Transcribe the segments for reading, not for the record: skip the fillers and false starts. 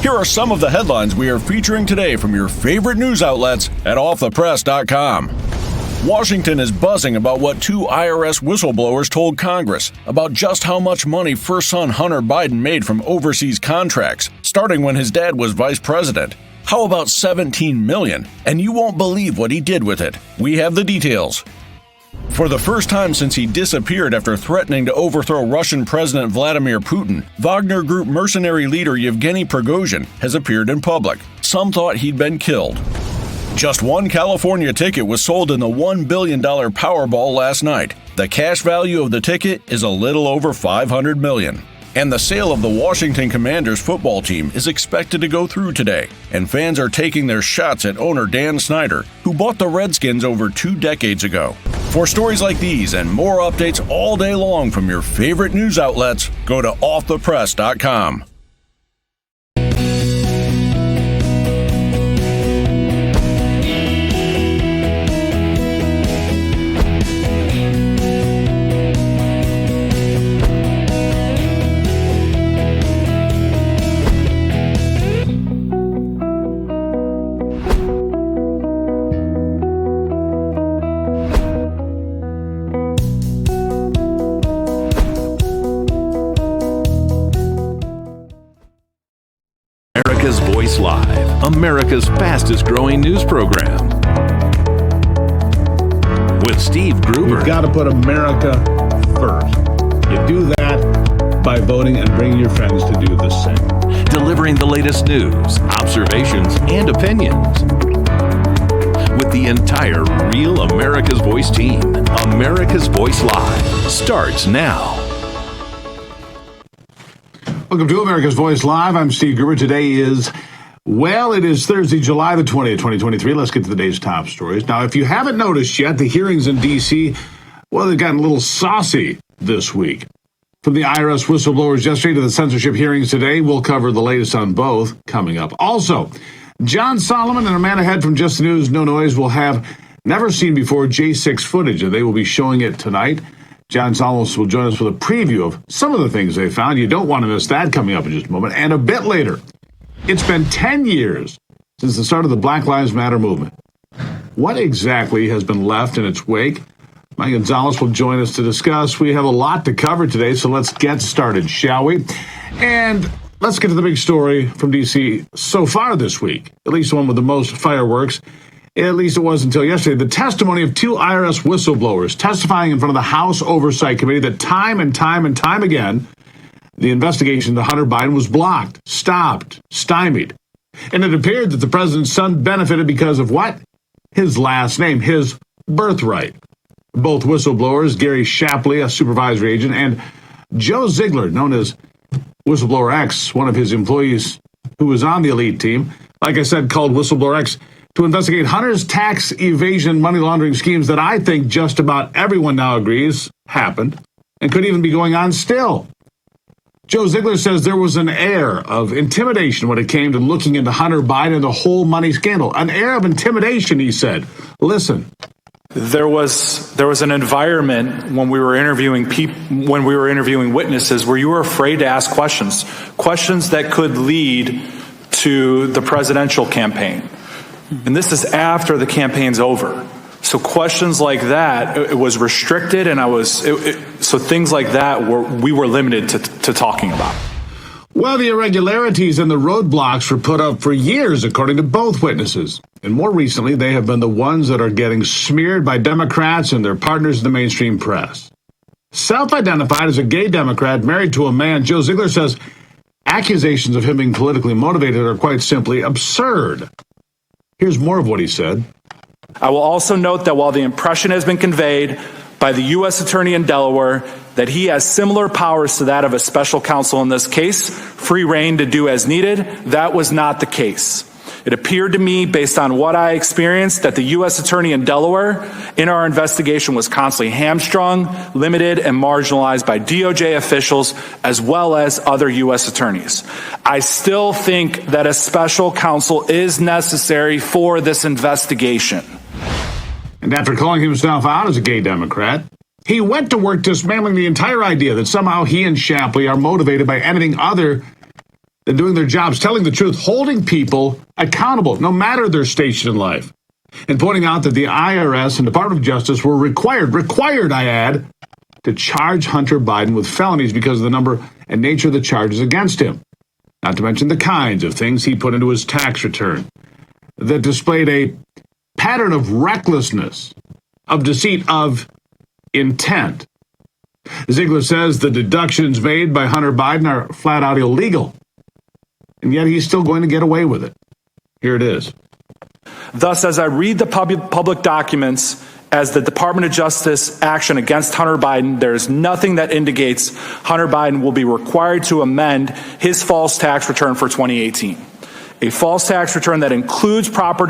Here are some of the headlines we are featuring today from your favorite news outlets at offthepress.com. Washington is buzzing about what two IRS whistleblowers told Congress about just how much money first son Hunter Biden made from overseas contracts, starting when his dad was vice president. How about $17 million? And you won't believe what he did with it. We have the details. For the first time since he disappeared after threatening to overthrow Russian President Vladimir Putin, Wagner Group mercenary leader Yevgeny Prigozhin has appeared in public. Some thought he'd been killed. Just one California ticket was sold in the $1 billion Powerball last night. The cash value of the ticket is a little over $500 million. And the sale of the Washington Commanders football team is expected to go through today, and fans are taking their shots at owner Dan Snyder, who bought the Redskins over 2 decades ago. For stories like these and more updates all day long from your favorite news outlets, go to offthepress.com. America's Voice Live, America's fastest growing news program. With Steve Gruber. You've got to put America first. You do that by voting and bringing your friends to do the same. Delivering the latest news, observations, and opinions. With the entire Real America's Voice team, America's Voice Live starts now. Welcome to America's Voice Live. I'm Steve Gruber. Today is Thursday, July the 20th, 2023. Let's get to the day's top stories. Now, if you haven't noticed yet, the hearings in D.C., they've gotten a little saucy this week. From the IRS whistleblowers yesterday to the censorship hearings today, we'll cover the latest on both coming up. Also, John Solomon and Amanda Head from Just the News, No Noise will have never-seen-before J6 footage, and they will be showing it tonight. John Solomon will join us with a preview of some of the things they found. You don't want to miss that coming up in just a moment. And a bit later, it's been 10 years since the start of the Black Lives Matter movement. What exactly has been left in its wake? Mike Gonzalez will join us to discuss. We have a lot to cover today, so let's get started, shall we? And let's get to the big story from D.C. so far this week, at least the one with the most fireworks. At least it was until yesterday. The testimony of two IRS whistleblowers testifying in front of the House Oversight Committee that time and time again, the investigation into Hunter Biden was blocked, stopped, stymied. And it appeared that the president's son benefited because of what? His last name, his birthright. Both whistleblowers, Gary Shapley, a supervisory agent, and Joe Ziegler, known as Whistleblower X, one of his employees who was on the elite team, like I said, called Whistleblower X, to investigate Hunter's tax evasion money laundering schemes that I think just about everyone now agrees happened and could even be going on still. Joe Ziegler says there was an air of intimidation when it came to looking into Hunter Biden and the whole money scandal. An air of intimidation, he said. Listen. There was an environment when we were interviewing witnesses where you were afraid to ask questions that could lead to the presidential campaign. And this is after the campaign's over. So questions like that, it was restricted, and so things like that we were limited to talking about. Well, the irregularities and the roadblocks were put up for years, according to both witnesses. And more recently, they have been the ones that are getting smeared by Democrats and their partners in the mainstream press. Self-identified as a gay Democrat married to a man, Joe Ziegler says accusations of him being politically motivated are quite simply absurd. Here's more of what he said. I will also note that while the impression has been conveyed by the U.S. Attorney in Delaware that he has similar powers to that of a special counsel in this case, free rein to do as needed, that was not the case. It appeared to me, based on what I experienced, that the U.S. Attorney in Delaware in our investigation was constantly hamstrung, limited, and marginalized by DOJ officials as well as other U.S. attorneys. I still think that a special counsel is necessary for this investigation. And after calling himself out as a gay Democrat, he went to work dismantling the entire idea that somehow he and Shapley are motivated by anything other than doing their jobs, telling the truth, holding people accountable, no matter their station in life, and pointing out that the IRS and Department of Justice were required, I add, to charge Hunter Biden with felonies because of the number and nature of the charges against him, not to mention the kinds of things he put into his tax return that displayed a pattern of recklessness, of deceit, of intent. Ziegler says the deductions made by Hunter Biden are flat out illegal, and yet he's still going to get away with it. Here it is. Thus, as I read the public documents as the Department of Justice action against Hunter Biden, there is nothing that indicates Hunter Biden will be required to amend his false tax return for 2018. A false tax return that includes improper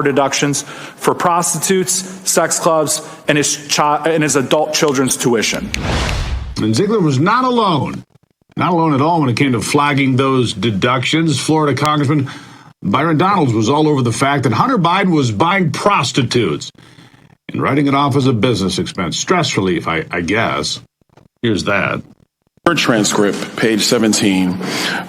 deductions for prostitutes, sex clubs, and his adult children's tuition. And Ziegler was not alone at all when it came to flagging those deductions. Florida Congressman Byron Donalds was all over the fact that Hunter Biden was buying prostitutes and writing it off as a business expense. Stress relief, I guess. Here's that. Transcript, page 17,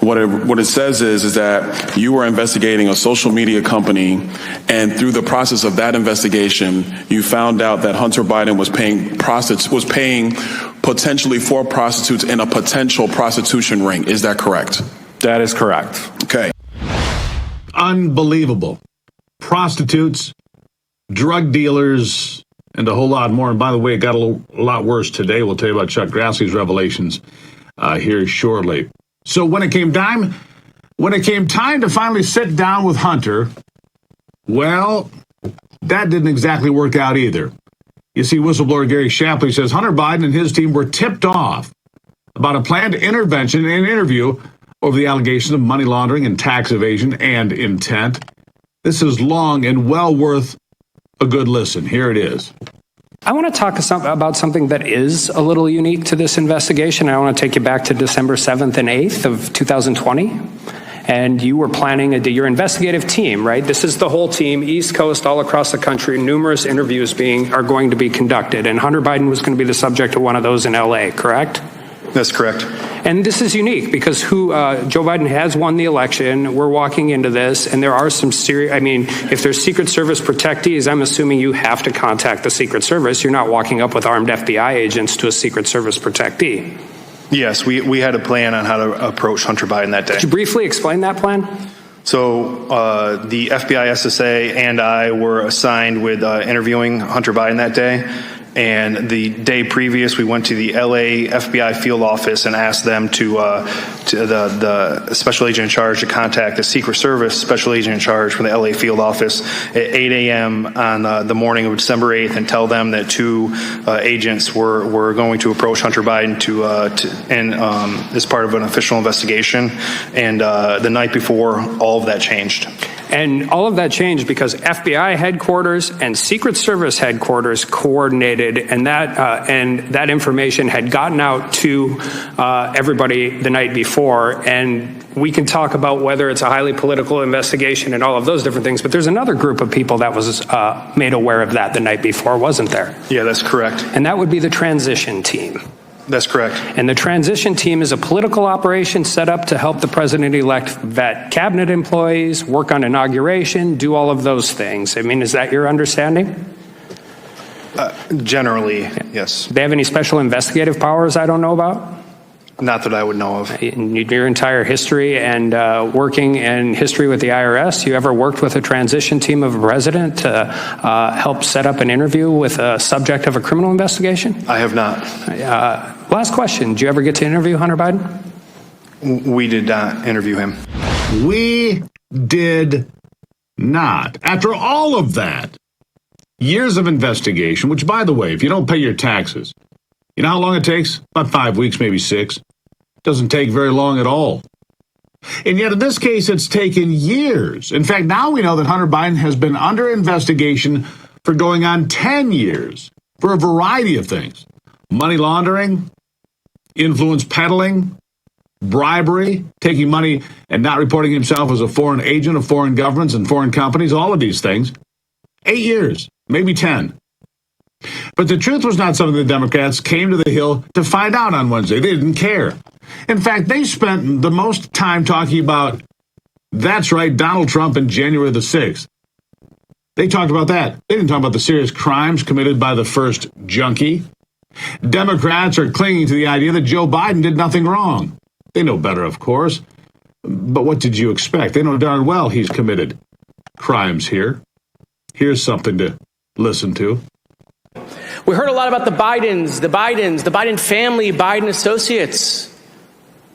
what it says is that you were investigating a social media company, and through the process of that investigation, you found out that Hunter Biden was paying potentially for prostitutes in a potential prostitution ring. Is that correct? That is correct. Okay. Unbelievable. Prostitutes, drug dealers, and a whole lot more. And by the way, it got a lot worse today. We'll tell you about Chuck Grassley's revelations here shortly. So when it came time to finally sit down with Hunter, well, that didn't exactly work out either. You see, whistleblower Gary Shapley says Hunter Biden and his team were tipped off about a planned intervention and interview over the allegations of money laundering and tax evasion and intent. This is long and well worth a good listen. Here it is. I want to talk about something that is a little unique to this investigation. I want to take you back to December 7th and 8th of 2020. And you were planning your investigative team, right? This is the whole team, East Coast, all across the country. Numerous interviews are going to be conducted. And Hunter Biden was going to be the subject of one of those in LA, correct? That's correct. And this is unique because Joe Biden has won the election. We're walking into this, and there are some serious, if there's Secret Service protectees, I'm assuming you have to contact the Secret Service. You're not walking up with armed FBI agents to a Secret Service protectee. Yes, we had a plan on how to approach Hunter Biden that day. Could you briefly explain that plan? So the FBI SSA and I were assigned with interviewing Hunter Biden that day. And the day previous, we went to the LA FBI field office and asked them to the special agent in charge to contact the Secret Service special agent in charge from the LA field office at 8 a.m. on the morning of December 8th and tell them that two agents were going to approach Hunter Biden as part of an official investigation. And the night before, all of that changed. And all of that changed because FBI headquarters and Secret Service headquarters coordinated, and that information had gotten out to everybody the night before. And we can talk about whether it's a highly political investigation and all of those different things, but there's another group of people that was made aware of that the night before, wasn't there? Yeah, that's correct. And that would be the transition team. That's correct. And the transition team is a political operation set up to help the president-elect vet cabinet employees, work on inauguration, do all of those things. Is that your understanding? Generally, yes. Do they have any special investigative powers I don't know about? Not that I would know of. In your entire history and working in history with the IRS, you ever worked with a transition team of a president to help set up an interview with a subject of a criminal investigation? I have not. Last question. Did you ever get to interview Hunter Biden? We did not interview him. We did not. After all of that, years of investigation, which, by the way, if you don't pay your taxes, you know how long it takes? About 5 weeks, maybe 6. Doesn't take very long at all. And yet in this case, it's taken years. In fact, now we know that Hunter Biden has been under investigation for going on 10 years for a variety of things. Money laundering, influence peddling, bribery, taking money and not reporting himself as a foreign agent of foreign governments and foreign companies, all of these things. 8 years, maybe 10. But the truth was not something the Democrats came to the Hill to find out on Wednesday. They didn't care. In fact, they spent the most time talking about, that's right, Donald Trump and January the 6th. They talked about that. They didn't talk about the serious crimes committed by the first junkie. Democrats are clinging to the idea that Joe Biden did nothing wrong. They know better, of course. But what did you expect? They know darn well he's committed crimes here. Here's something to listen to. We heard a lot about the Bidens, the Biden family, Biden associates,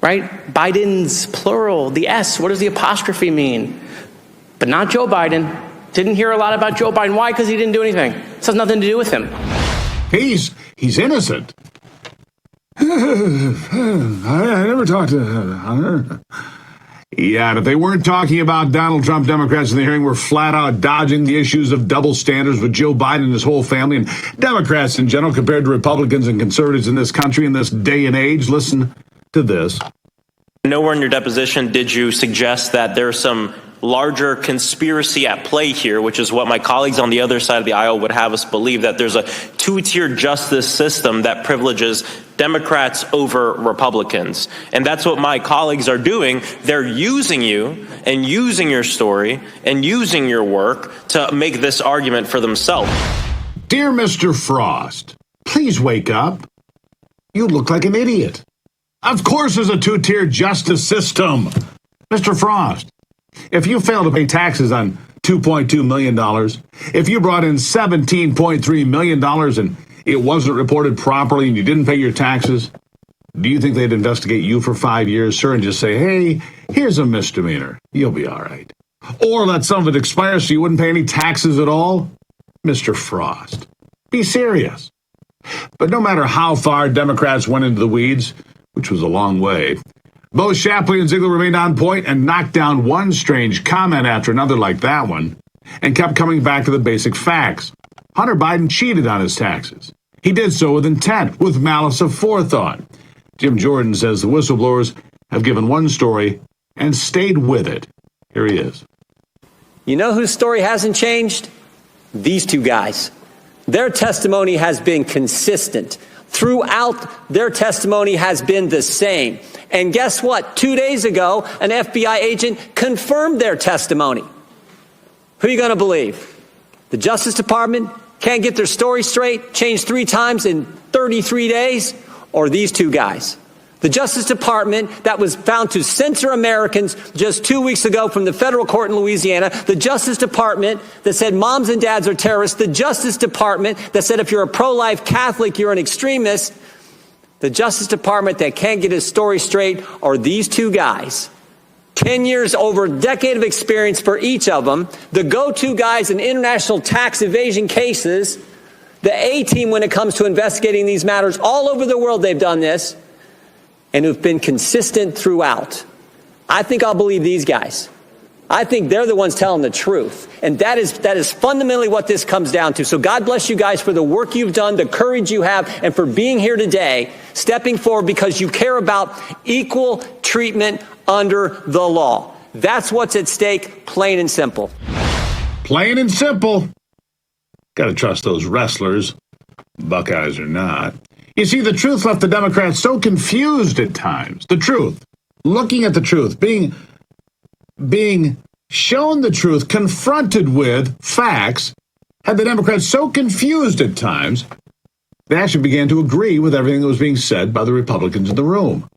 right? Bidens, plural, the S, what does the apostrophe mean? But not Joe Biden. Didn't hear a lot about Joe Biden. Why? Because he didn't do anything. This has nothing to do with him. He's innocent. I never talked to Hunter. Yeah, and if they weren't talking about Donald Trump, Democrats in the hearing were flat out dodging the issues of double standards with Joe Biden and his whole family, and Democrats in general compared to Republicans and conservatives in this country in this day and age. Listen to this. Nowhere in your deposition did you suggest that there's some larger conspiracy at play here, which is what my colleagues on the other side of the aisle would have us believe, that there's a two-tier justice system that privileges Democrats over Republicans. And that's what my colleagues are doing. They're using you and using your story and using your work to make this argument for themselves. Dear Mr. Frost, please wake up. You look like an idiot. Of course there's a two-tier justice system. Mr. Frost, if you fail to pay taxes on $2.2 million, if you brought in $17.3 million and it wasn't reported properly and you didn't pay your taxes, do you think they'd investigate you for 5 years, sir, and just say, hey, here's a misdemeanor. You'll be all right. Or let some of it expire so you wouldn't pay any taxes at all? Mr. Frost, be serious. But no matter how far Democrats went into the weeds, which was a long way, both Shapley and Ziegler remained on point and knocked down one strange comment after another like that one and kept coming back to the basic facts. Hunter Biden cheated on his taxes. He did so with intent, with malice of forethought. Jim Jordan says the whistleblowers have given one story and stayed with it. Here he is. You know whose story hasn't changed? These two guys. Their testimony has been consistent. Throughout, their testimony has been the same. And guess what? 2 days ago, an FBI agent confirmed their testimony. Who are you going to believe? The Justice Department can't get their story straight, changed 3 times in 33 days, or these two guys? The Justice Department that was found to censor Americans just 2 weeks ago from the federal court in Louisiana. The Justice Department that said moms and dads are terrorists. The Justice Department that said if you're a pro-life Catholic, you're an extremist. The Justice Department that can't get his story straight are these two guys. 10 years, over a decade of experience for each of them. The go-to guys in international tax evasion cases. The A-team when it comes to investigating these matters. All over the world they've done this. And who've been consistent throughout. I think I'll believe these guys. I think they're the ones telling the truth. And that is fundamentally what this comes down to. So God bless you guys for the work you've done, the courage you have, and for being here today, stepping forward because you care about equal treatment under the law. That's what's at stake, plain and simple. Plain and simple. Got to trust those wrestlers, Buckeyes or not. You see, the truth left the Democrats so confused at times. The truth, looking at the truth, being shown the truth, confronted with facts, had the Democrats so confused at times, they actually began to agree with everything that was being said by the Republicans in the room.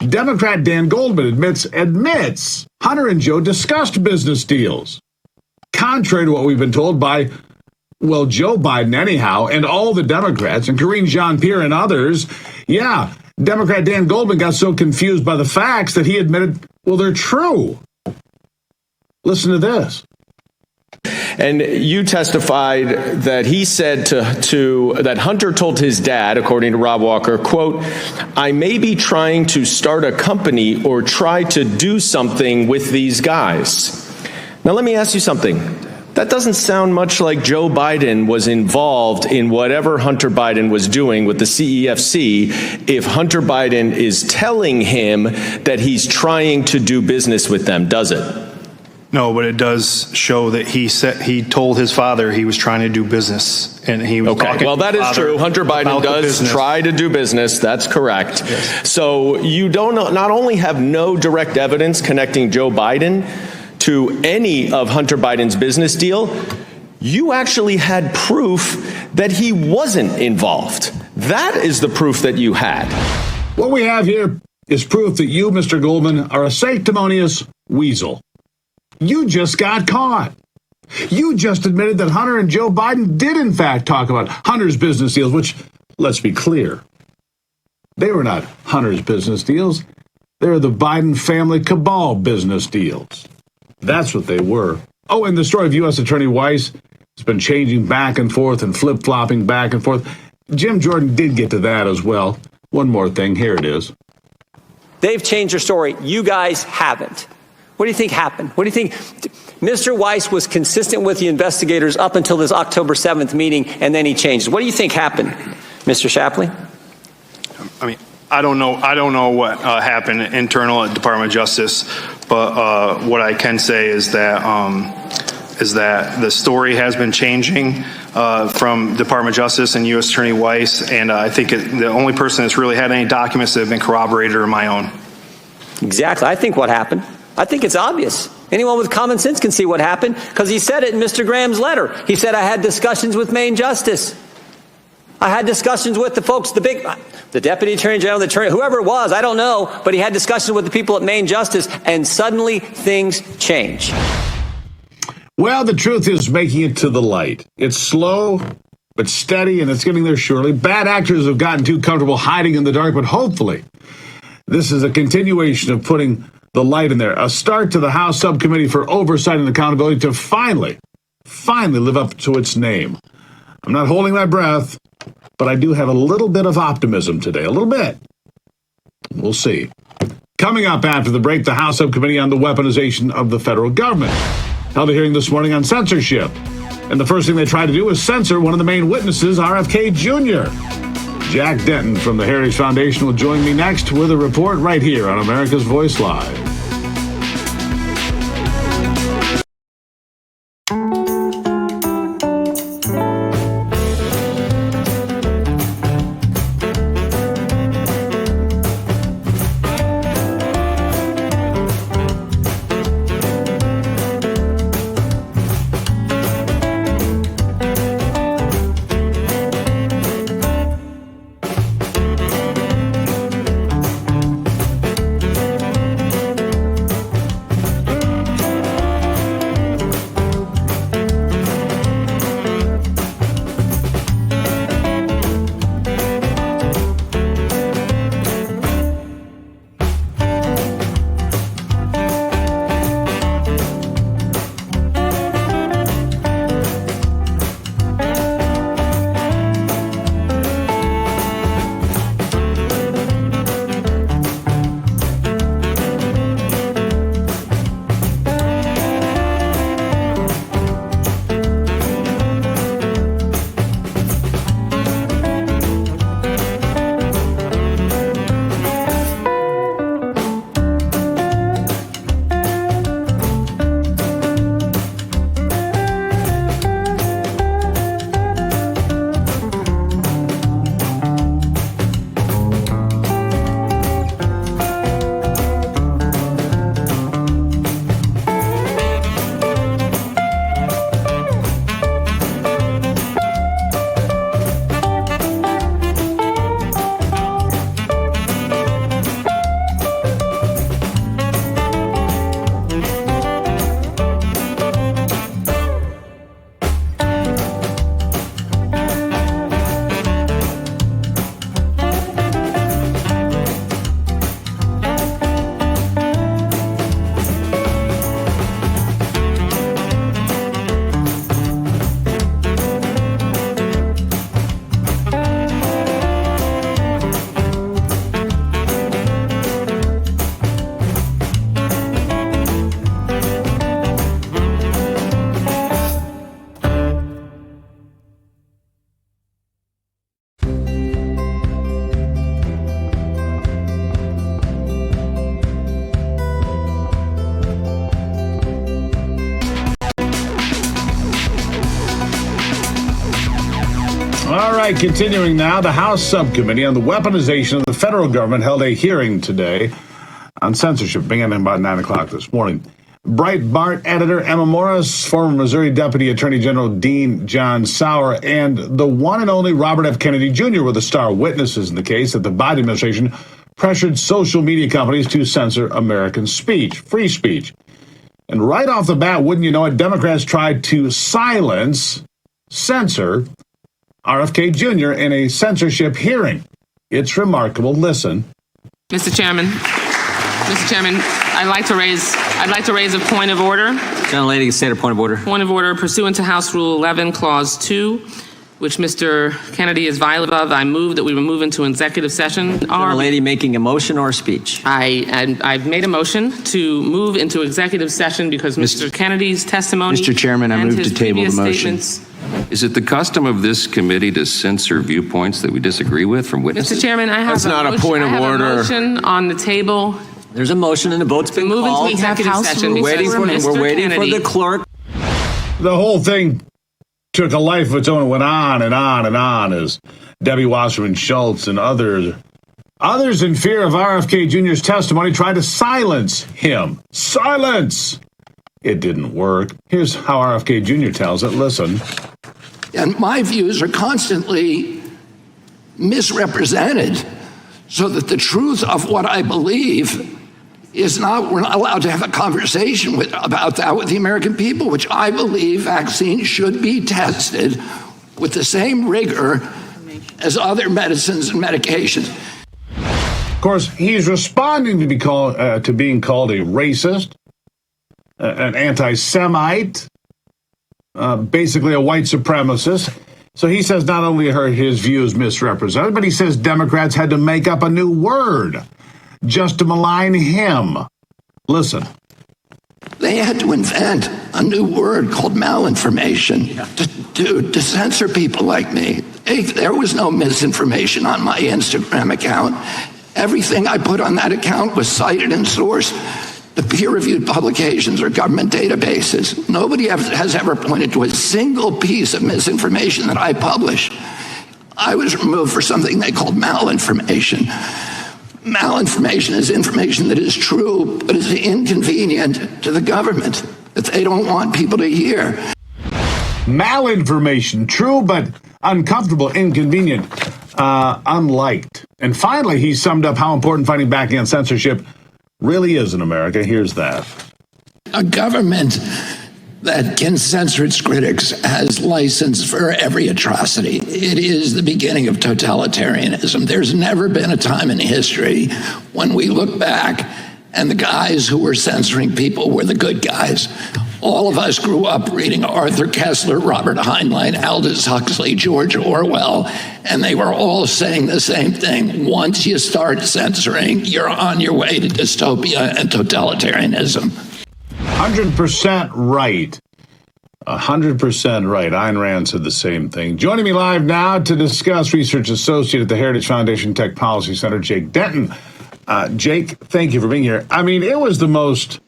Democrat Dan Goldman admits Hunter and Joe discussed business deals. Contrary to what we've been told by Joe Biden anyhow, and all the Democrats, and Karine Jean-Pierre and others, Democrat Dan Goldman got so confused by the facts that he admitted, they're true. Listen to this. And you testified that he said that Hunter told his dad, according to Rob Walker, quote, I may be trying to start a company or try to do something with these guys. Now, let me ask you something. That doesn't sound much like Joe Biden was involved in whatever Hunter Biden was doing with the CEFC if Hunter Biden is telling him that he's trying to do business with them, does it? No, but it does show that he told his father he was trying to do business, and he was talking. Well, that is true. Hunter Biden does try to do business. That's correct. Yes. So you don't not only have no direct evidence connecting Joe Biden to any of Hunter Biden's business deal, you actually had proof that he wasn't involved. That is the proof that you had. What we have here is proof that you, Mr. Goldman, are a sanctimonious weasel. You just got caught. You just admitted that Hunter and Joe Biden did, in fact, talk about Hunter's business deals, which, let's be clear, they were not Hunter's business deals. They were the Biden family cabal business deals. That's what they were. Oh, and the story of U.S. Attorney Weiss has been changing back and forth and flip-flopping back and forth. Jim Jordan did get to that as well. One more thing. Here it is. They've changed their story. You guys haven't. What do you think happened? What do you think? Mr. Weiss was consistent with the investigators up until this October 7th meeting, and then he changed. What do you think happened, Mr. Shapley? I mean, I don't know what happened internal at Department of Justice, but what I can say is that the story has been changing from Department of Justice and U.S. Attorney Weiss, and I think the only person that's really had any documents that have been corroborated are my own. Exactly. I think what happened. I think it's obvious. Anyone with common sense can see what happened, because he said it in Mr. Graham's letter. He said, I had discussions with Maine Justice. I had discussions with the folks, the Deputy Attorney General, the Attorney, whoever it was, I don't know, but he had discussions with the people at Maine Justice, and suddenly things change. Well, the truth is making it to the light. It's slow, but steady, and it's getting there surely. Bad actors have gotten too comfortable hiding in the dark, but hopefully this is a continuation of putting the light in there. A start to the House Subcommittee for Oversight and Accountability to finally live up to its name. I'm not holding my breath, but I do have a little bit of optimism today. A little bit. We'll see. Coming up after the break, the House Subcommittee on the Weaponization of the Federal Government held a hearing this morning on censorship. And the first thing they tried to do was censor one of the main witnesses, RFK Jr. Jack Denton from the Heritage Foundation will join me next with a report right here on America's Voice Live. right, continuing now, the House Subcommittee on the Weaponization of the Federal Government held a hearing today on censorship, beginning about 9 o'clock this morning. Breitbart editor Emma Morris, former Missouri Deputy Attorney General Dean John Sauer, and the one and only Robert F. Kennedy Jr. were the star witnesses in the case that the Biden administration pressured social media companies to censor American speech, free speech. And right off the bat, wouldn't you know it, Democrats tried to censor RFK Jr. in a censorship hearing. It's remarkable. Listen. Mr. Chairman, I'd like to raise a point of order. Gentlelady can state a point of order. Point of order pursuant to House Rule 11, Clause 2, which Mr. Kennedy is violative of. I move that we move into executive session. Gentlelady making a motion or a speech? I've made a motion to move into executive session because Mr. Kennedy's testimony. Mr. Chairman, I move to table the motion. Is it the custom of this committee to censor viewpoints that we disagree with from witnesses? Mr. Chairman, I have a point of order. A motion on the table. There's a motion and the vote's been Move called. into executive session. We're waiting for the clerk. The whole thing took a life of its own and went on and on and on as Debbie Wasserman Schultz and others in fear of RFK Jr.'s testimony tried to silence him. Silence! It didn't work. Here's how RFK Jr. tells it. Listen. And my views are constantly misrepresented so that the truth of what I believe is not, we're not allowed to have a conversation about that with the American people, which I believe vaccines should be tested with the same rigor as other medicines and medications. Of course, he's responding to being called a racist, an anti-Semite, basically a white supremacist. So he says not only are his views misrepresented, but he says Democrats had to make up a new word just to malign him. Listen. They had to invent a new word called malinformation to censor people like me. There was no misinformation on my Instagram account. Everything I put on that account was cited and sourced. The peer-reviewed publications or government databases. Nobody has ever pointed to a single piece of misinformation that I published. I was removed for something they called malinformation. Malinformation is information that is true, but is inconvenient to the government, that they don't want people to hear. Malinformation, true, but uncomfortable, inconvenient, unliked. And finally, he summed up how important fighting back against censorship really is in America. Here's that. A government that can censor its critics has license for every atrocity. It is the beginning of totalitarianism. There's never been a time in history when we look back and the guys who were censoring people were the good guys. All of us grew up reading Arthur Koestler, Robert Heinlein, Aldous Huxley, George Orwell, and they were all saying the same thing. Once you start censoring, you're on your way to dystopia and totalitarianism. 100% right. 100% right. Ayn Rand said the same thing. Joining me live now to discuss, research associate at the Heritage Foundation Tech Policy Center, Jake Denton. Jake, thank you for being here. I mean, it was the most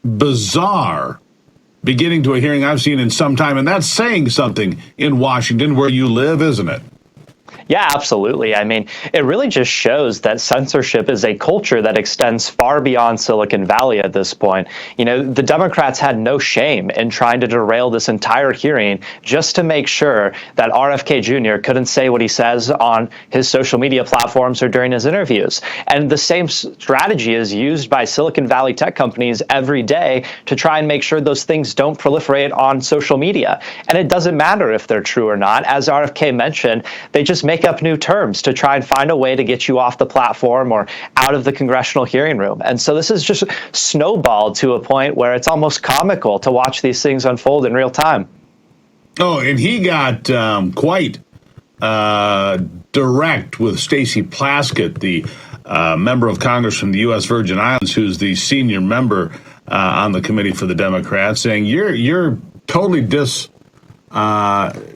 bizarre beginning to a hearing I've seen in some time, and that's saying something in Washington where you live, isn't it? Yeah, absolutely. I mean, it really just shows that censorship is a culture that extends far beyond Silicon Valley at this point. You know, the Democrats had no shame in trying to derail this entire hearing just to make sure that RFK Jr. couldn't say what he says on his social media platforms or during his interviews. And the same strategy is used by Silicon Valley tech companies every day to try and make sure those things don't proliferate on social media. And it doesn't matter if they're true or not. As RFK mentioned, they just make up new terms to try and find a way to get you off the platform or out of the congressional hearing room. And so this is just snowballed to a point where it's almost comical to watch these things unfold in real time. Oh, and he got quite direct with Stacey Plaskett, the member of Congress from the U.S. Virgin Islands, who's the senior member on the committee for the Democrats, saying you're totally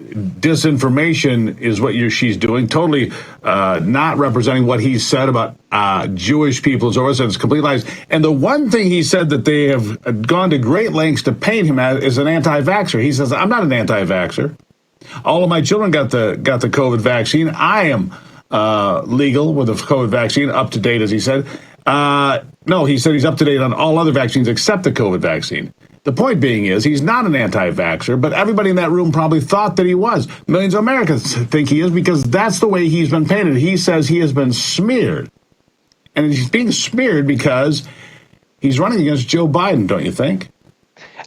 disinformation is what she's doing, totally not representing what he said about Jewish people. So it's complete lies. And the one thing he said that they have gone to great lengths to paint him as an anti-vaxxer. He says, I'm not an anti-vaxxer. All of my children got the COVID vaccine. I am legal with the COVID vaccine, up to date, as he said. No, he said he's up to date on all other vaccines except the COVID vaccine. The point being is he's not an anti-vaxxer, but everybody in that room probably thought that he was. Millions of Americans think he is because that's the way he's been painted. He says he has been smeared. And he's being smeared because he's running against Joe Biden, don't you think?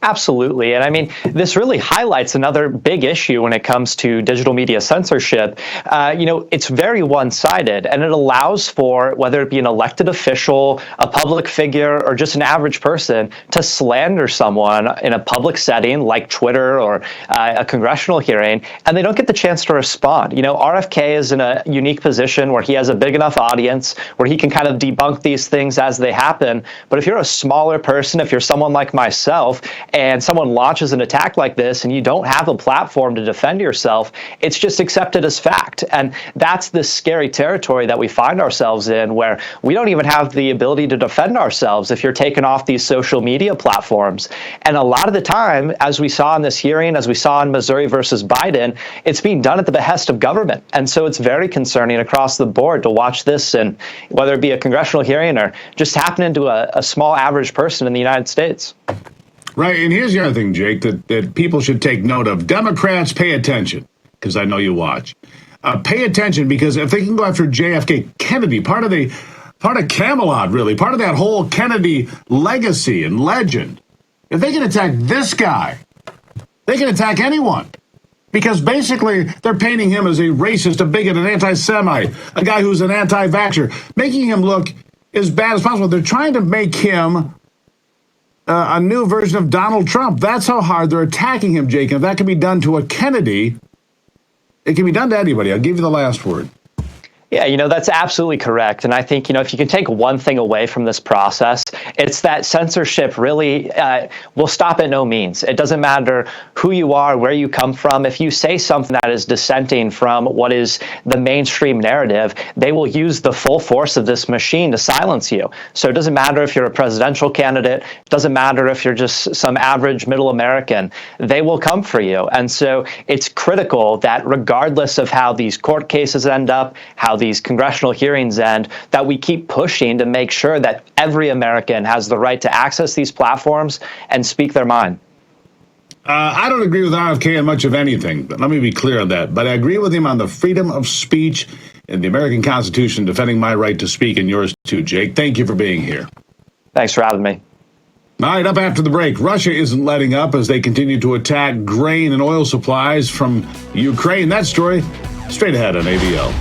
Absolutely. And I mean, this really highlights another big issue when it comes to digital media censorship. It's very one-sided, and it allows for, whether it be an elected official, a public figure, or just an average person, to slander someone in a public setting like Twitter or a congressional hearing, and they don't get the chance to respond. RFK is in a unique position where he has a big enough audience where he can kind of debunk these things as they happen. But if you're a smaller person, if you're someone like myself, and someone launches an attack like this and you don't have a platform to defend yourself, it's just accepted as fact. And that's the scary territory that we find ourselves in, where we don't even have the ability to defend ourselves if you're taken off these social media platforms. And a lot of the time, as we saw in this hearing, as we saw in Missouri versus Biden, it's being done at the behest of government. And so it's very concerning across the board to watch this, and whether it be a congressional hearing or just happening to a small average person in the United States. Right, and here's the other thing, Jake, that people should take note of. Democrats, pay attention, because I know you watch. Pay attention, because if they can go after JFK Kennedy, part of Camelot, really, part of that whole Kennedy legacy and legend, if they can attack this guy, they can attack anyone. Because basically, they're painting him as a racist, a bigot, an anti-Semite, a guy who's an anti-vaxxer, making him look as bad as possible. They're trying to make him a new version of Donald Trump. That's how hard they're attacking him, Jake. And if that can be done to a Kennedy, it can be done to anybody. I'll give you the last word. Yeah, that's absolutely correct. And I think, if you can take one thing away from this process, it's that censorship really will stop at no means. It doesn't matter who you are, where you come from. If you say something that is dissenting from what is the mainstream narrative, they will use the full force of this machine to silence you. So it doesn't matter if you're a presidential candidate. It doesn't matter if you're just some average middle American. They will come for you. And so it's critical that regardless of how these court cases end up, how these congressional hearings end, that we keep pushing to make sure that every American has the right to access these platforms and speak their mind. I don't agree with RFK on much of anything, but let me be clear on that. But I agree with him on the freedom of speech and the American Constitution, defending my right to speak, and yours too, Jake. Thank you for being here. Thanks for having me. All right, up after the break. Russia isn't letting up as they continue to attack grain and oil supplies from Ukraine. That story straight ahead on ABL.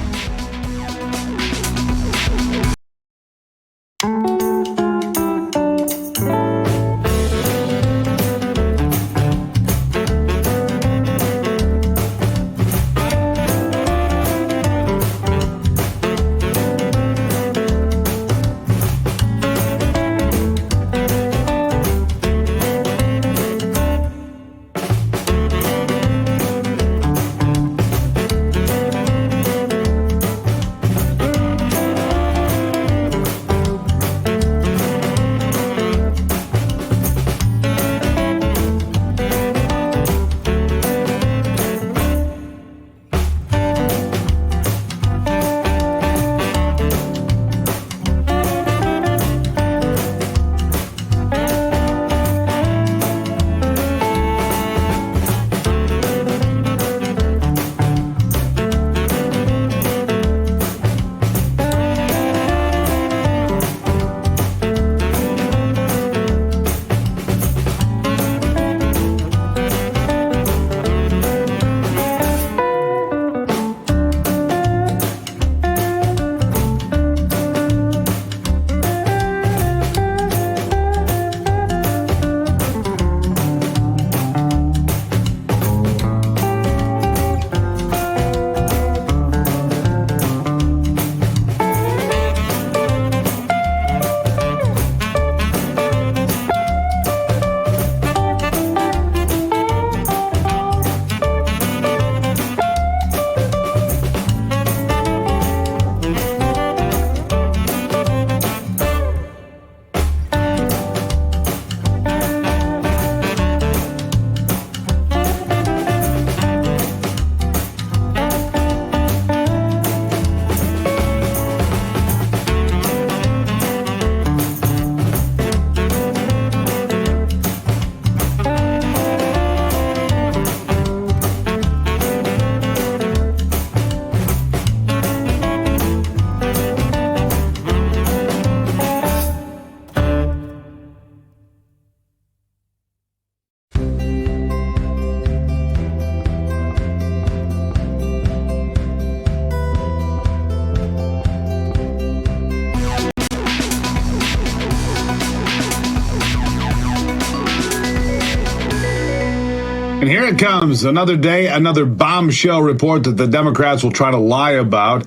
And here it comes, another day, another bombshell report that the Democrats will try to lie about,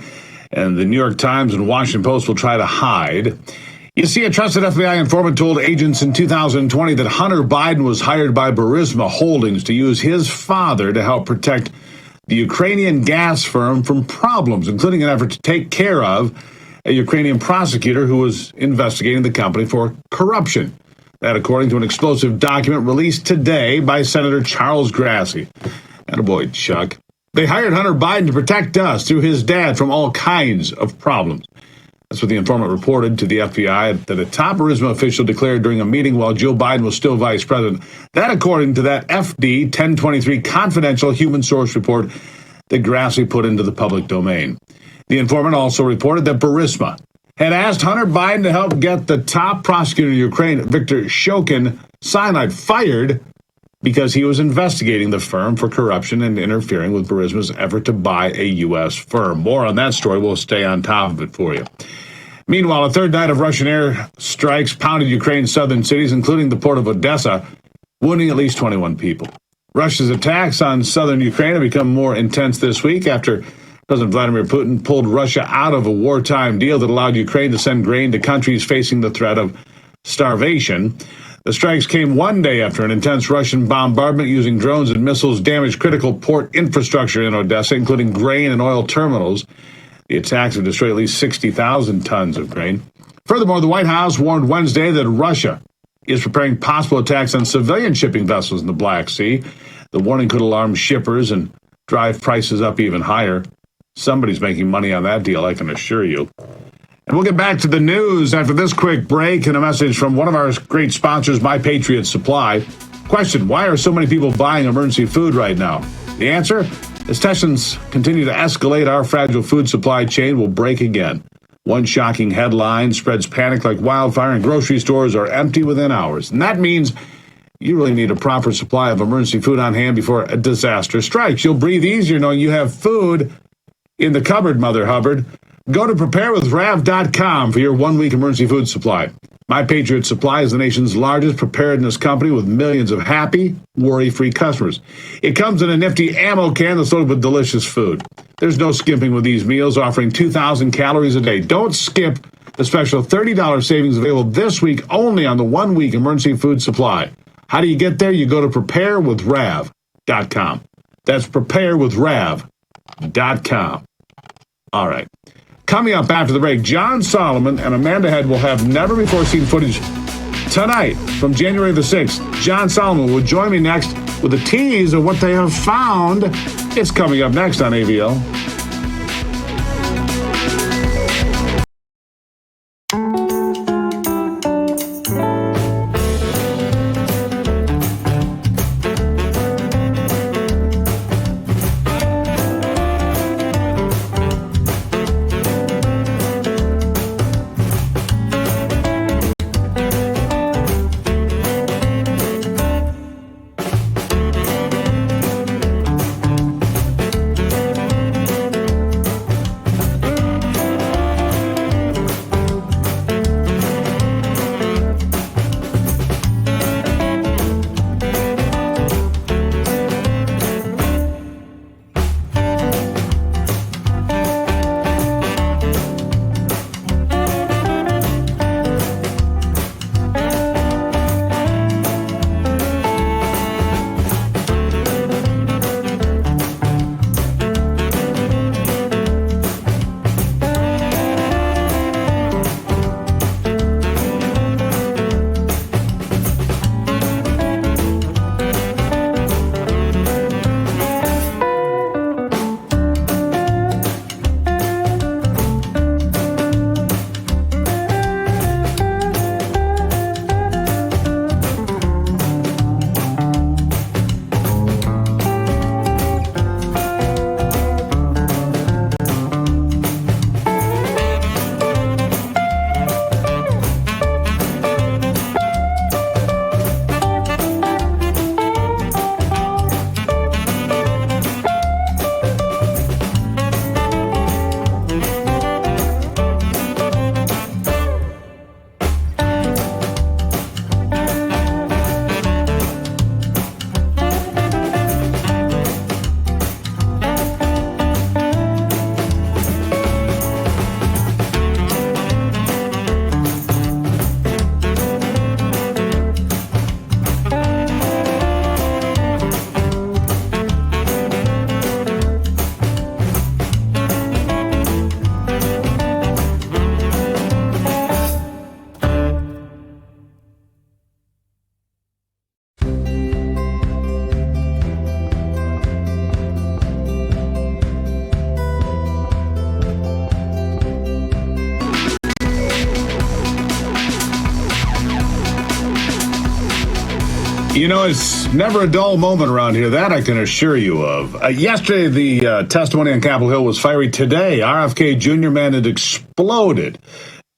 and the New York Times and Washington Post will try to hide. You see, a trusted FBI informant told agents in 2020 that Hunter Biden was hired by Burisma Holdings to use his father to help protect the Ukrainian gas firm from problems, including an effort to take care of a Ukrainian prosecutor who was investigating the company for corruption. That, according to an explosive document released today by Senator Charles Grassley. Attaboy, Chuck. They hired Hunter Biden to protect us through his dad from all kinds of problems. That's what the informant reported to the FBI that a top Burisma official declared during a meeting while Joe Biden was still vice president. That, according to that FD 1023 confidential human source report that Grassley put into the public domain. The informant also reported that Burisma had asked Hunter Biden to help get the top prosecutor in Ukraine, Viktor Shokin, fired because he was investigating the firm for corruption and interfering with Burisma's effort to buy a U.S. firm. More on that story. We'll stay on top of it for you. Meanwhile, a third night of Russian air strikes pounded Ukraine's southern cities, including the port of Odessa, wounding at least 21 people. Russia's attacks on southern Ukraine have become more intense this week after President Vladimir Putin pulled Russia out of a wartime deal that allowed Ukraine to send grain to countries facing the threat of starvation. The strikes came one day after an intense Russian bombardment using drones and missiles damaged critical port infrastructure in Odessa, including grain and oil terminals. The attacks have destroyed at least 60,000 tons of grain. Furthermore, the White House warned Wednesday that Russia is preparing possible attacks on civilian shipping vessels in the Black Sea. The warning could alarm shippers and drive prices up even higher. Somebody's making money on that deal, I can assure you. And we'll get back to the news after this quick break and a message from one of our great sponsors, My Patriot Supply. Question, why are so many people buying emergency food right now? The answer? As tensions continue to escalate, our fragile food supply chain will break again. One shocking headline spreads panic like wildfire, and grocery stores are empty within hours. And that means you really need a proper supply of emergency food on hand before a disaster strikes. You'll breathe easier knowing you have food in the cupboard, Mother Hubbard. Go to preparewithrav.com for your 1 week emergency food supply. My Patriot Supply is the nation's largest preparedness company with millions of happy, worry-free customers. It comes in a nifty ammo can that's loaded with delicious food. There's no skimping with these meals, offering 2,000 calories a day. Don't skip the special $30 savings available this week only on the 1 week emergency food supply. How do you get there? You go to preparewithrav.com. That's preparewithrav.com. All right. Coming up after the break, John Solomon and Amanda Head will have never-before-seen footage tonight from January the 6th. John Solomon will join me next with a tease of what they have found. It's coming up next on AVL. You know, it's never a dull moment around here. That I can assure you of. Yesterday, the testimony on Capitol Hill was fiery. Today, RFK Jr. man, it exploded.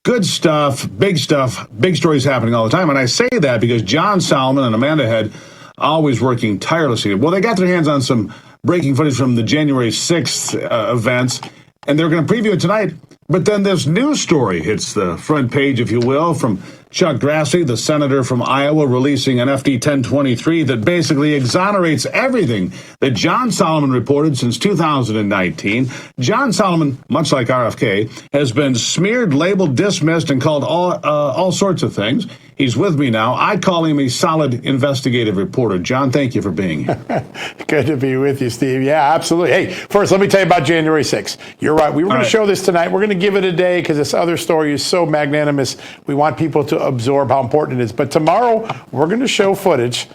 Good stuff, big stories happening all the time. And I say that because John Solomon and Amanda Head always working tirelessly. Well, they got their hands on some breaking footage from the January 6th events, and they're going to preview it tonight. But then this news story hits the front page, if you will, from Chuck Grassley, the senator from Iowa, releasing an FD 1023 that basically exonerates everything that John Solomon reported since 2019. John Solomon, much like RFK, has been smeared, labeled, dismissed, and called all sorts of things. He's with me now. I call him a solid investigative reporter. John, thank you for being here. Good to be with you, Steve. Yeah, absolutely. Hey, first, let me tell you about January 6th. You're right. We were going to show this tonight. We're going to give it a day because this other story is so magnanimous. We want people to absorb how important it is. But tomorrow, we're going to show footage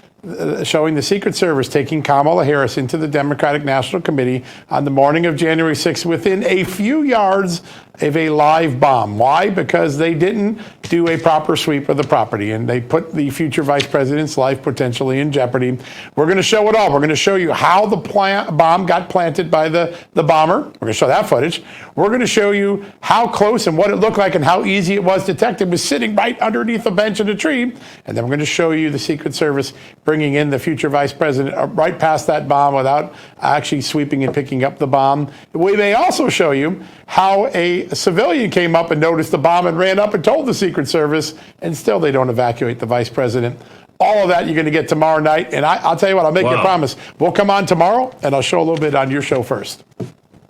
showing the Secret Service taking Kamala Harris into the Democratic National Committee on the morning of January 6th within a few yards of a live bomb. Why? Because they didn't do a proper sweep of the property, and they put the future vice president's life potentially in jeopardy. We're going to show it all. We're going to show you how the bomb got planted by the bomber. We're going to show that footage. We're going to show you how close and what it looked like and how easy it was to detect. It was sitting right underneath a bench in a tree. And then we're going to show you the Secret Service bringing in the future vice president right past that bomb without actually sweeping and picking up the bomb. We may also show you how a civilian came up and noticed the bomb and ran up and told the Secret Service, and still they don't evacuate the vice president. All of that you're going to get tomorrow night. And I'll tell you what, I'll make you a promise. We'll come on tomorrow, and I'll show a little bit on your show first.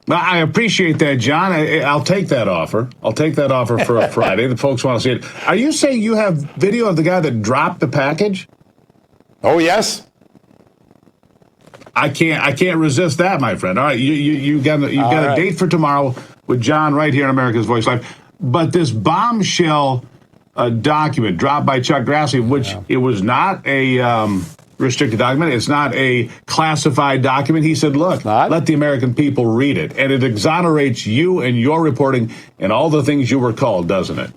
Well, I appreciate that, John. I'll take that offer. I'll take that offer for a Friday. The folks want to see it. Are you saying you have video of the guy that dropped the package? Oh, yes. I can't resist that, my friend. All right, you got a date for tomorrow with John right here on America's Voice Live. But this bombshell document dropped by Chuck Grassley, which it was not a restricted document. It's not a classified document. He said, look, let the American people read it. And it exonerates you and your reporting and all the things you were called, doesn't it?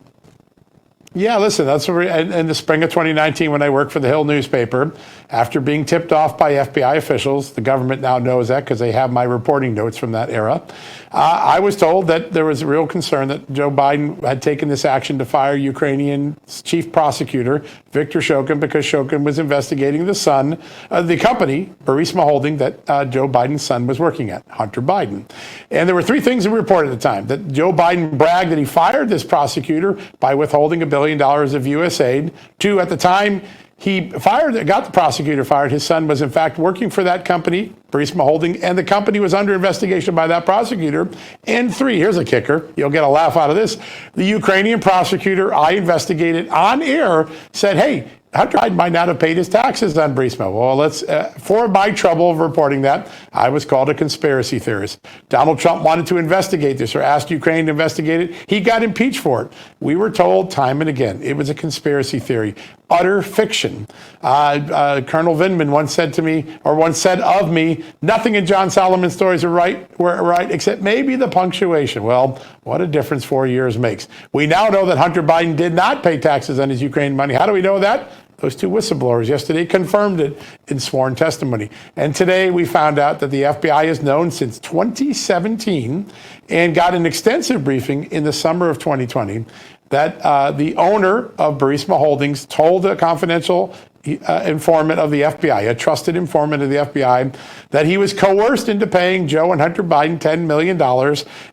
Yeah, listen, that's in the spring of 2019 when I worked for the Hill newspaper. After being tipped off by FBI officials, the government now knows that because they have my reporting notes from that era. I was told that there was a real concern that Joe Biden had taken this action to fire Ukrainian chief prosecutor Viktor Shokin because Shokin was investigating the son of the company, Burisma Holding, that Joe Biden's son was working at, Hunter Biden. And there were three things that were reported at the time: that Joe Biden bragged that he fired this prosecutor by withholding $1 billion of U.S. aid. Two, at the time he got the prosecutor fired, his son was in fact working for that company, Burisma Holding, and the company was under investigation by that prosecutor. And three, here's a kicker, you'll get a laugh out of this, the Ukrainian prosecutor I investigated on air said, hey, Hunter Biden might not have paid his taxes on Burisma. Well, for my trouble of reporting that, I was called a conspiracy theorist. Donald Trump wanted to investigate this or asked Ukraine to investigate it. He got impeached for it. We were told time and again it was a conspiracy theory, utter fiction. Colonel Vindman once said of me, nothing in John Solomon's stories were right except maybe the punctuation. Well, what a difference 4 years makes. We now know that Hunter Biden did not pay taxes on his Ukraine money. How do we know that? Those two whistleblowers yesterday confirmed it in sworn testimony. And today we found out that the FBI has known since 2017 and got an extensive briefing in the summer of 2020 that the owner of Burisma Holdings told a confidential informant of the FBI, a trusted informant of the FBI, that he was coerced into paying Joe and Hunter Biden $10 million,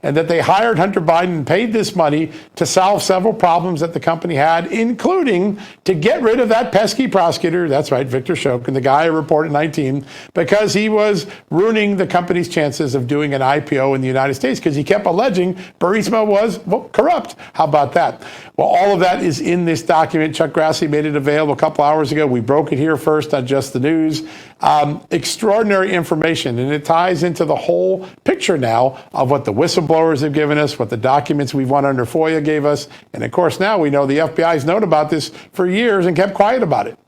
and that they hired Hunter Biden and paid this money to solve several problems that the company had, including to get rid of that pesky prosecutor, that's right, Viktor Shokin, the guy I reported in 19, because he was ruining the company's chances of doing an IPO in the United States because he kept alleging Burisma was corrupt. How about that? Well, all of that is in this document. Chuck Grassley made it available a couple hours ago. We broke it here first on Just the News. Extraordinary information, and it ties into the whole picture now of what the whistleblowers have given us, what the documents we've won under FOIA gave us. And of course, now we know the FBI's known about this for years and kept quiet about it.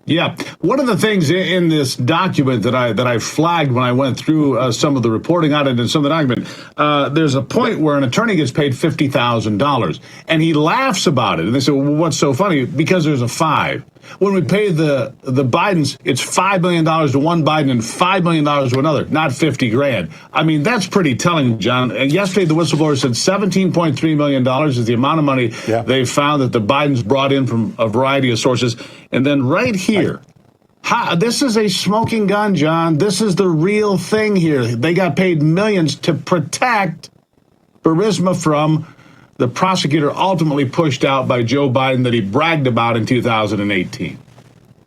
Yeah. One of the things in this document that I flagged when I went through some of the reporting on it and some of the document, there's a point where an attorney gets paid $50,000 and he laughs about it. And they say, well, what's so funny? Because there's a 5. When we pay the Bidens, it's $5 million to one Biden and $5 million to another, not $50,000. I mean, that's pretty telling, John. And yesterday, the whistleblower said $17.3 million is the amount of money they found that the Bidens brought in from a variety of sources. And then right here, this is a smoking gun, John. This is the real thing here. They got paid millions to protect Burisma from the prosecutor ultimately pushed out by Joe Biden that he bragged about in 2018.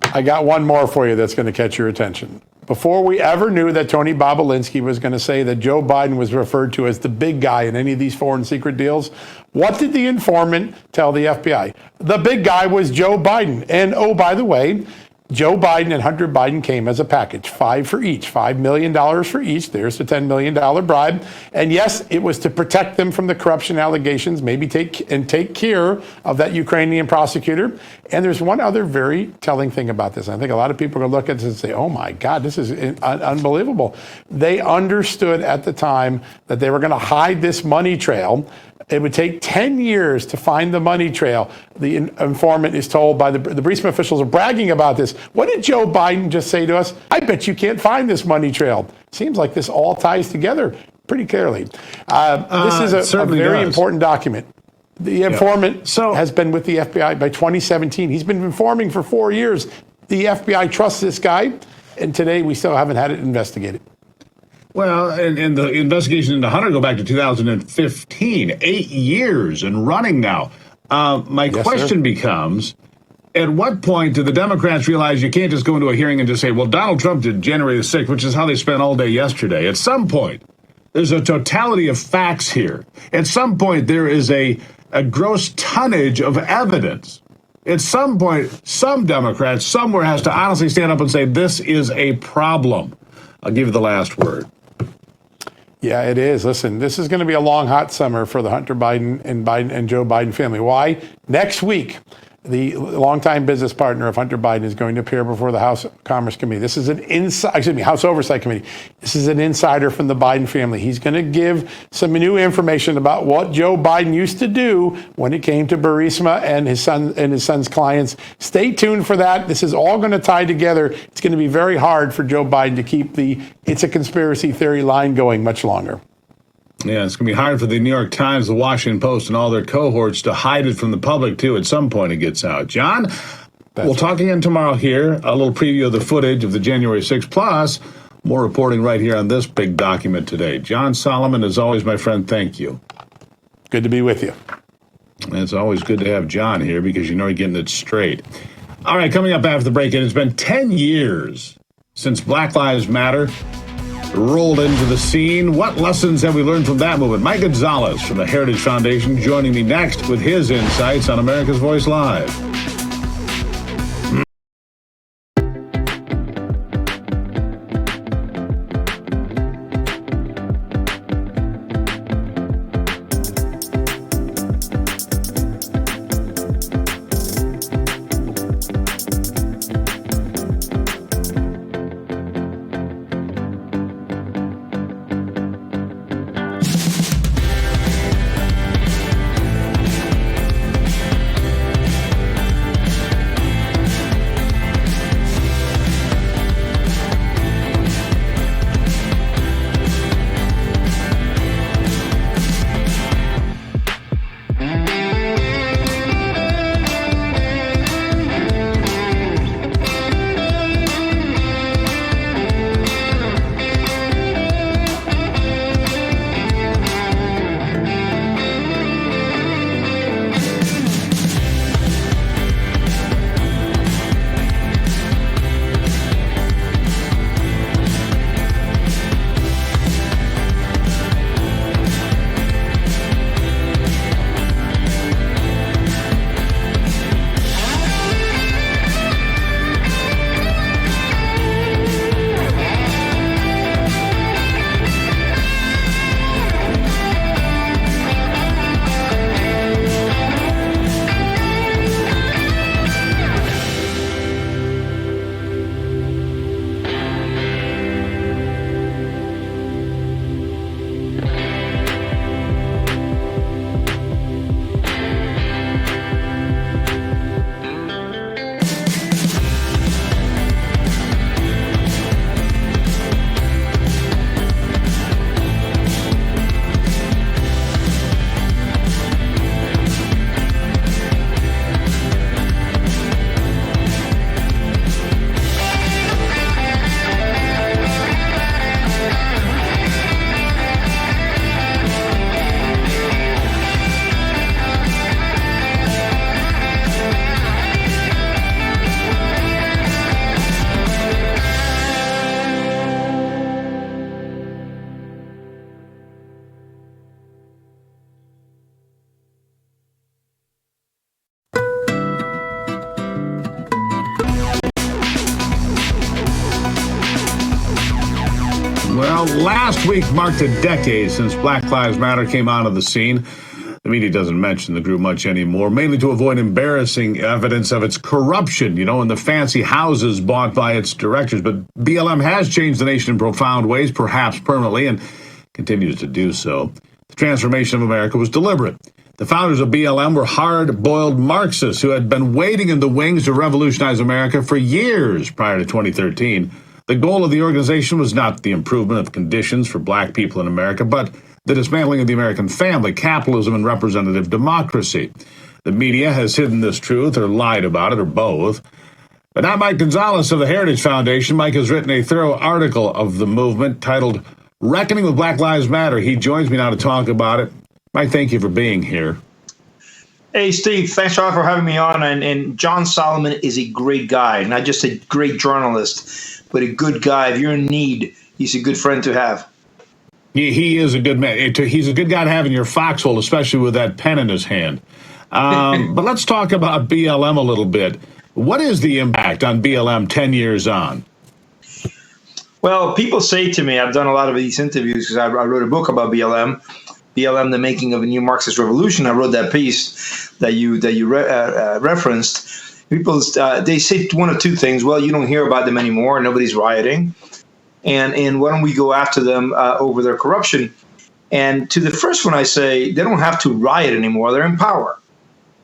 I got one more for you that's going to catch your attention. Before we ever knew that Tony Bobolinsky was going to say that Joe Biden was referred to as the big guy in any of these foreign secret deals, what did the informant tell the FBI? The big guy was Joe Biden. And oh, by the way, Joe Biden and Hunter Biden came as a package, $5 for each, $5 million for each. There's the $10 million bribe. And yes, it was to protect them from the corruption allegations, maybe take care of that Ukrainian prosecutor. And there's one other very telling thing about this. I think a lot of people are going to look at this and say, oh my God, this is unbelievable. They understood at the time that they were going to hide this money trail. It would take 10 years to find the money trail. The informant is told by the Burisma officials are bragging about this. What did Joe Biden just say to us? I bet you can't find this money trail. Seems like this all ties together pretty clearly. This is a very important document. The informant has been with the FBI by 2017. He's been informing for 4 years. The FBI trusts this guy, and today we still haven't had it investigated. Well, and the investigation into Hunter go back to 2015, 8 years and running now. My question becomes, at what point do the Democrats realize you can't just go into a hearing and just say, well, Donald Trump did January the 6th, which is how they spent all day yesterday. At some point, there's a totality of facts here. At some point, there is a gross tonnage of evidence. At some point, some Democrats somewhere has to honestly stand up and say, this is a problem. I'll give you the last word. Yeah, it is. Listen, this is going to be a long, hot summer for the Hunter Biden and Joe Biden family. Why? Next week, the longtime business partner of Hunter Biden is going to appear before the House Commerce Committee. This is House Oversight Committee. This is an insider from the Biden family. He's going to give some new information about what Joe Biden used to do when it came to Burisma and his son's clients. Stay tuned for that. This is all going to tie together. It's going to be very hard for Joe Biden to keep the "it's a conspiracy theory" line going much longer. Yeah, it's going to be hard for the New York Times, the Washington Post, and all their cohorts to hide it from the public, too. At some point, it gets out. John, we'll talk again tomorrow here. A little preview of the footage of the January 6th, plus more reporting right here on this big document today. John Solomon, as always, my friend, thank you. Good to be with you. And it's always good to have John here because you know you're getting it straight. All right, coming up after the break, it's been 10 years since Black Lives Matter rolled into the scene. What lessons have we learned from that movement? Mike Gonzalez from the Heritage Foundation joining me next with his insights on America's Voice Live. last week marked a decade since Black Lives Matter came onto the scene. The media doesn't mention the group much anymore, mainly to avoid embarrassing evidence of its corruption, in the fancy houses bought by its directors. But BLM has changed the nation in profound ways, perhaps permanently, and continues to do so. The transformation of America was deliberate. The founders of BLM were hard-boiled Marxists who had been waiting in the wings to revolutionize America for years prior to 2013. The goal of the organization was not the improvement of conditions for black people in America, but the dismantling of the American family, capitalism, and representative democracy. The media has hidden this truth or lied about it or both. But now Mike Gonzalez of the Heritage Foundation. Mike has written a thorough article of the movement titled Reckoning with Black Lives Matter. He joins me now to talk about it. Mike, thank you for being here. Hey, Steve, thanks a lot for having me on. And John Solomon is a great guy, not just a great journalist, but a good guy. If you're in need, he's a good friend to have. He is a good man. He's a good guy to have in your foxhole, especially with that pen in his hand. But let's talk about BLM a little bit. What is the impact on BLM 10 years on? Well, people say to me, I've done a lot of these interviews because I wrote a book about BLM, The Making of a New Marxist Revolution. I wrote that piece that you referenced. People, they say one of two things. Well, you don't hear about them anymore. Nobody's rioting. And why don't we go after them over their corruption? And to the first one, I say they don't have to riot anymore. They're in power.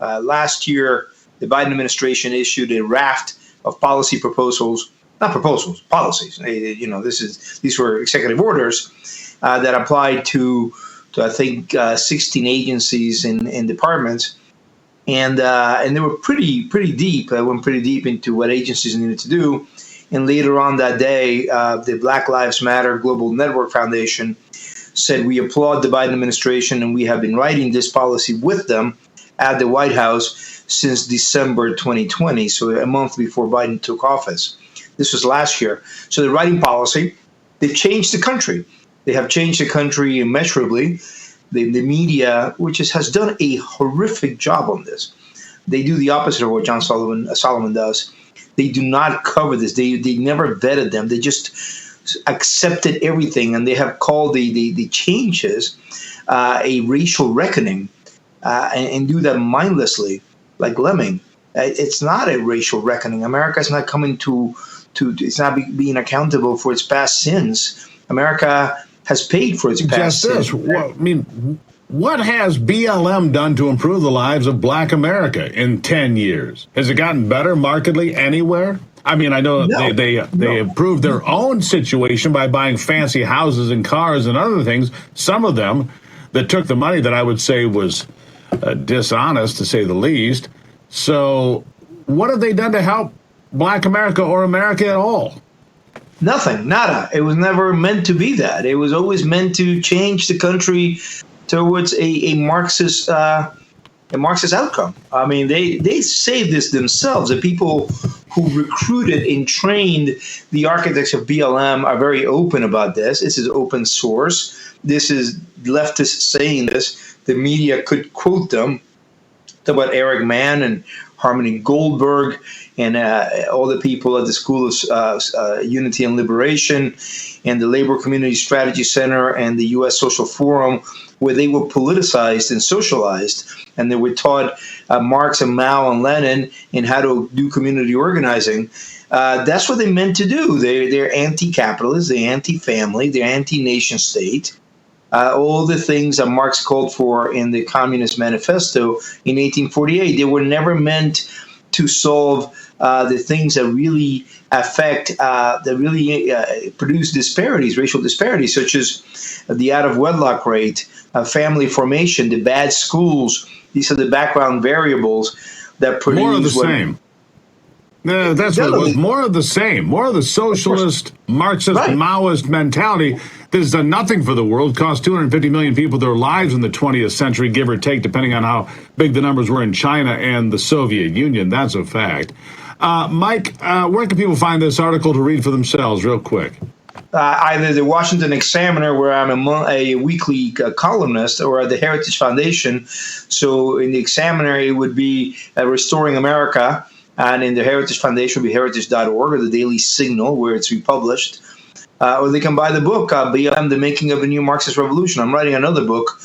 Last year, the Biden administration issued a raft of policy proposals, not proposals, policies. These were executive orders that applied to I think 16 agencies and departments, and they were pretty deep. I went pretty deep into what agencies needed to do. And later on that day, the Black Lives Matter Global Network Foundation said, we applaud the Biden administration and we have been writing this policy with them at the White House since December 2020, so a month before Biden took office. This was last year. So they're writing policy. They've changed the country. They have changed the country immeasurably. The media, which has done a horrific job on this, they do the opposite of what John Solomon does. They do not cover this. They never vetted them. They just accepted everything, and they have called the changes a racial reckoning, and do that mindlessly, like lemming. It's not a racial reckoning. America is not coming to it's not being accountable for its past sins. America has paid for its past sins. What has BLM done to improve the lives of black America in 10 years? Has it gotten better markedly anywhere? I know they improved their own situation by buying fancy houses and cars and other things, some of them that took the money that I would say was dishonest, to say the least. So what have they done to help black America or America at all? Nothing, nada. It was never meant to be that. It was always meant to change the country towards a Marxist outcome. They say this themselves. The people who recruited and trained the architects of BLM are very open about this. This is open source. This is leftists saying this. The media could quote them. Talk about Eric Mann and Harmony Goldberg and all the people at the School of Unity and Liberation and the Labor Community Strategy Center and the U.S. Social Forum, where they were politicized and socialized, and they were taught Marx and Mao and Lenin and how to do community organizing. That's what they meant to do. They're anti-capitalist, they're anti-family, they're anti-nation state. All the things that Marx called for in the Communist Manifesto in 1848, they were never meant to solve the things that really affect, that really produce disparities, racial disparities, such as the out-of-wedlock rate, family formation, the bad schools. These are the background variables that produce more of the same. No, that's what it was. More of the same. More of the socialist, Marxist, Maoist mentality that has done nothing for the world, cost 250 million people their lives in the 20th century, give or take, depending on how big the numbers were in China and the Soviet Union. That's a fact. Mike, where can people find this article to read for themselves, real quick? Either the Washington Examiner, where I'm a weekly columnist, or at the Heritage Foundation. So in the Examiner, it would be Restoring America, and in the Heritage Foundation would be heritage.org, or the Daily Signal, where it's republished. or they can buy the book, BLM, The Making of a New Marxist Revolution. I'm writing another book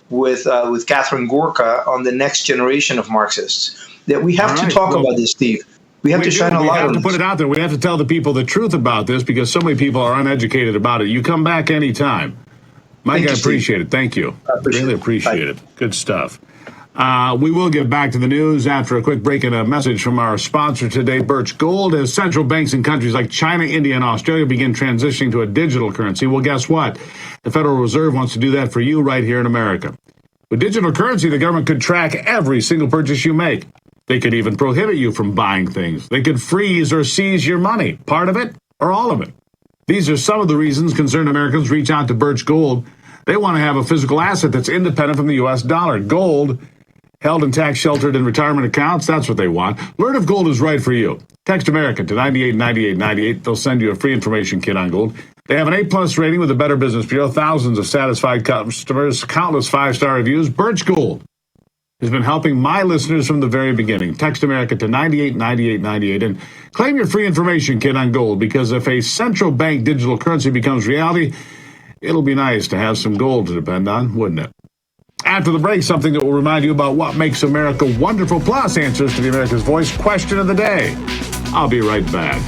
with Catherine Gorka on the next generation of Marxists. That we have to talk about this, Steve. We have to shine a light on this. We have to put it out there. We have to tell the people the truth about this because so many people are uneducated about it. You come back anytime. Mike, I appreciate it. Thank you. Really appreciate it. Good stuff. We will get back to the news after a quick break and a message from our sponsor today, Birch Gold. As central banks in countries like China, India, and Australia begin transitioning to a digital currency, well, guess what? The Federal Reserve wants to do that for you right here in America. With digital currency, the government could track every single purchase you make. They could even prohibit you from buying things. They could freeze or seize your money, part of it or all of it. These are some of the reasons concerned Americans reach out to Birch Gold. They want to have a physical asset that's independent from the U.S. dollar. Gold, held in tax-sheltered in retirement accounts, that's what they want. Learn if gold is right for you. Text America to 989898. They'll send you a free information kit on gold. They have an A-plus rating with the Better Business Bureau, thousands of satisfied customers, countless five-star reviews. Birch Gold has been helping my listeners from the very beginning. Text America to 989898 and claim your free information kit on gold, because if a central bank digital currency becomes reality, it'll be nice to have some gold to depend on, wouldn't it? After the break, something that will remind you about what makes America wonderful, plus answers to the America's Voice question of the day. I'll be right back.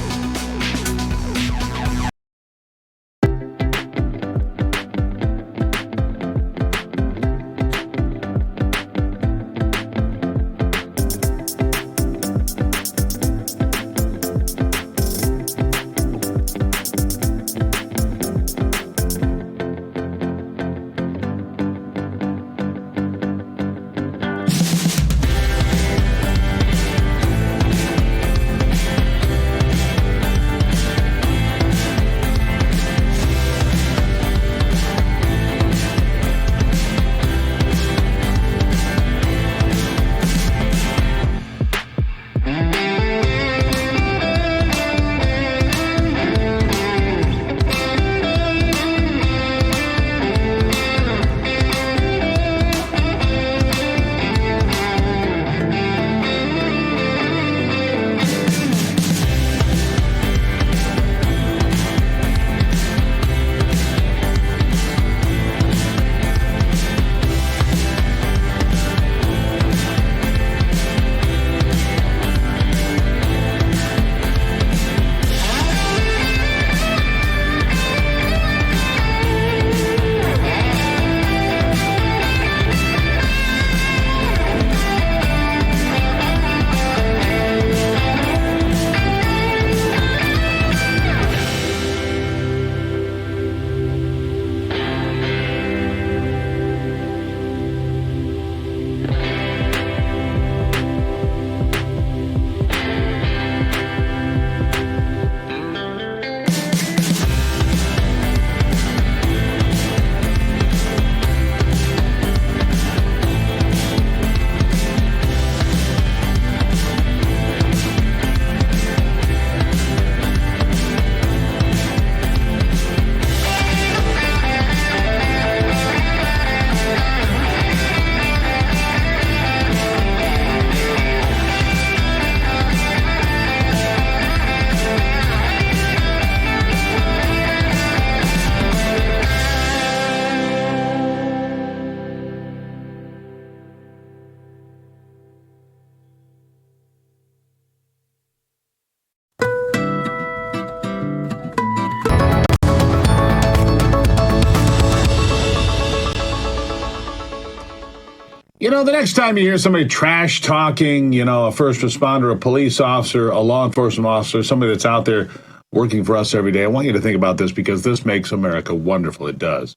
You know, the next time you hear somebody trash talking, a first responder, a police officer, a law enforcement officer, somebody that's out there working for us every day, I want you to think about this because this makes America wonderful. It does.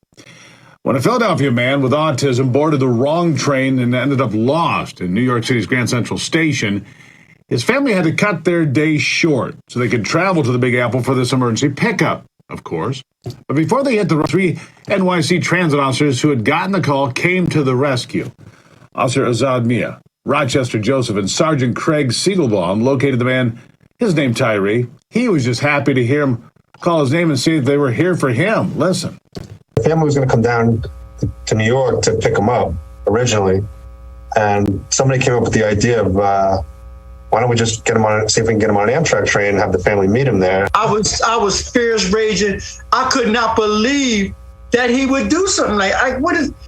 When a Philadelphia man with autism boarded the wrong train and ended up lost in New York City's Grand Central Station, his family had to cut their day short so they could travel to the Big Apple for this emergency pickup, of course. But before they hit the road, 3 NYC transit officers who had gotten the call came to the rescue. Officer Azad Mia, Rochester Joseph, and Sergeant Craig Siegelbaum located the man, his name Tyree. He was just happy to hear him call his name and see that they were here for him. Listen. The family was going to come down to New York to pick him up originally, and somebody came up with the idea of, why why don't we just get him on, see if we can get him on an Amtrak train and have the family meet him there. I was fierce raging. I could not believe that he would do something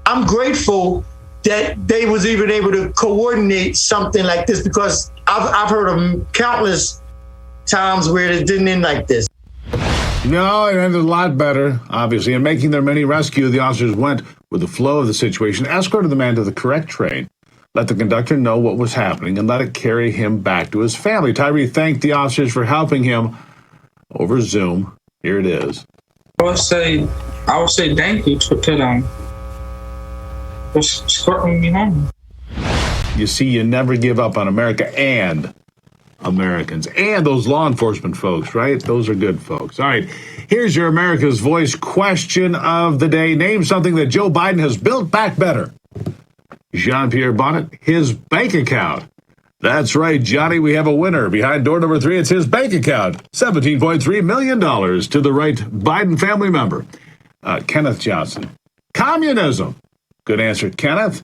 I'm grateful that they was even able to coordinate something like this, because I've heard of countless times where it didn't end like this. No, it ended a lot better, obviously. In making their mini rescue, the officers went with the flow of the situation, escorted the man to the correct train, let the conductor know what was happening, and let it carry him back to his family. Tyree thanked the officers for helping him over Zoom. Here it is. I would say thank you to them for escorting me home. You see, you never give up on America and Americans and those law enforcement folks, right? Those are good folks. All right, here's your America's Voice question of the day. Name something that Joe Biden has built back better. Jean-Pierre Bonnet, his bank account. That's right, Johnny, we have a winner. Behind door number 3, it's his bank account. $17.3 million to the right Biden family member. Kenneth Johnson. Communism. Good answer, Kenneth.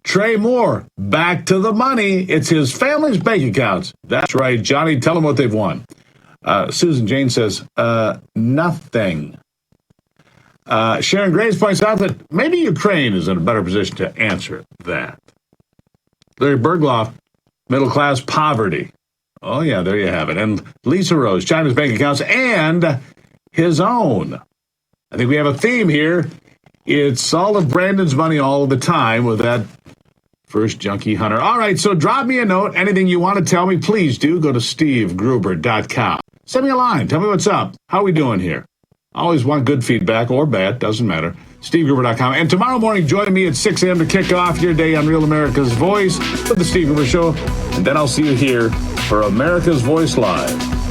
Trey Moore, back to the money. It's his family's bank accounts. That's right, Johnny. Tell them what they've won. Susan Jane says, nothing. Sharon Graves points out that maybe Ukraine is in a better position to answer that. Larry Bergloff, middle class poverty. Oh, yeah, there you have it. And Lisa Rose, China's bank accounts and his own. I think we have a theme here. It's all of Brandon's money all the time with that first junkie hunter. All right, so drop me a note. Anything you want to tell me, please do. Go to stevegruber.com. Send me a line. Tell me what's up. How are we doing here? Always want good feedback or bad. Doesn't matter. stevegruber.com. And tomorrow morning, join me at 6 a.m. to kick off your day on Real America's Voice with the Steve Gruber Show. And then I'll see you here for America's Voice Live.